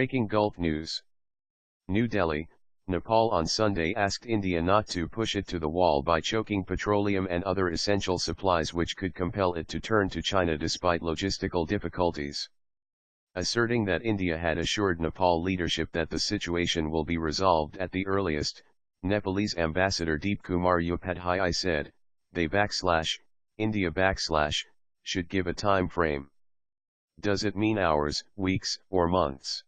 Breaking Gulf News. New Delhi, Nepal on Sunday asked India not to push it to the wall by choking petroleum and other essential supplies which could compel it to turn to China despite logistical difficulties. Asserting that India had assured Nepal leadership that the situation will be resolved at the earliest, Nepalese Ambassador Kumar Upadhyay said, India should give a time frame. Does it mean hours, weeks, or months?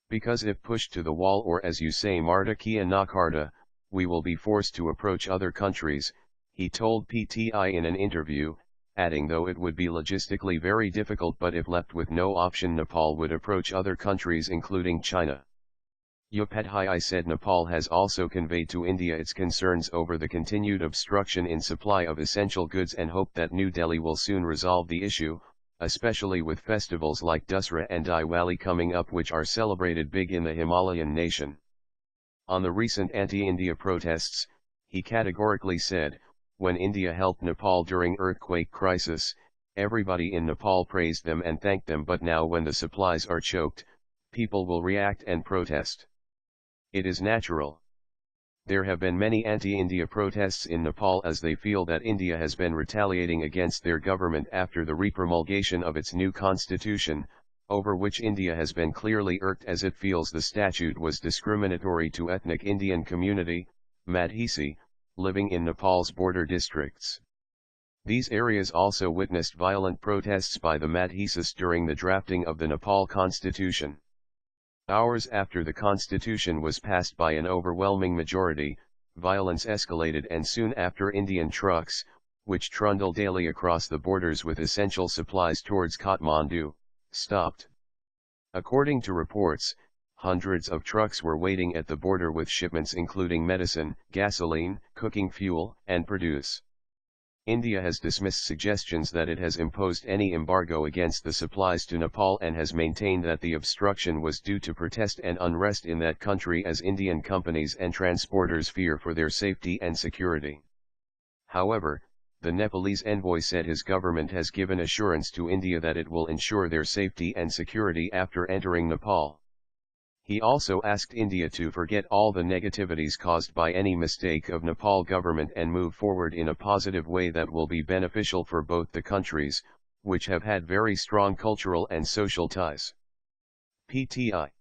Because if pushed to the wall, or as you say Marta Kia Nakarta, we will be forced to approach other countries, he told PTI in an interview, adding though it would be logistically very difficult, but if left with no option Nepal would approach other countries including China. Upadhyay said Nepal has also conveyed to India its concerns over the continued obstruction in supply of essential goods and hope that New Delhi will soon resolve the issue, especially with festivals like Dussehra and Diwali coming up, which are celebrated big in the Himalayan nation. On the recent anti-India protests, he categorically said, when India helped Nepal during earthquake crisis, everybody in Nepal praised them and thanked them, but now when the supplies are choked, people will react and protest. It is natural. There have been many anti-India protests in Nepal as they feel that India has been retaliating against their government after the repromulgation of its new constitution, over which India has been clearly irked as it feels the statute was discriminatory to ethnic Indian community, Madhesi, living in Nepal's border districts. These areas also witnessed violent protests by the Madhesis during the drafting of the Nepal constitution. Hours after the constitution was passed by an overwhelming majority, violence escalated, and soon after Indian trucks, which trundle daily across the borders with essential supplies towards Kathmandu, stopped. According to reports, hundreds of trucks were waiting at the border with shipments including medicine, gasoline, cooking fuel, and produce. India has dismissed suggestions that it has imposed any embargo against the supplies to Nepal and has maintained that the obstruction was due to protest and unrest in that country as Indian companies and transporters fear for their safety and security. However, the Nepalese envoy said his government has given assurance to India that it will ensure their safety and security after entering Nepal. He also asked India to forget all the negativities caused by any mistake of Nepal government and move forward in a positive way that will be beneficial for both the countries, which have had very strong cultural and social ties. PTI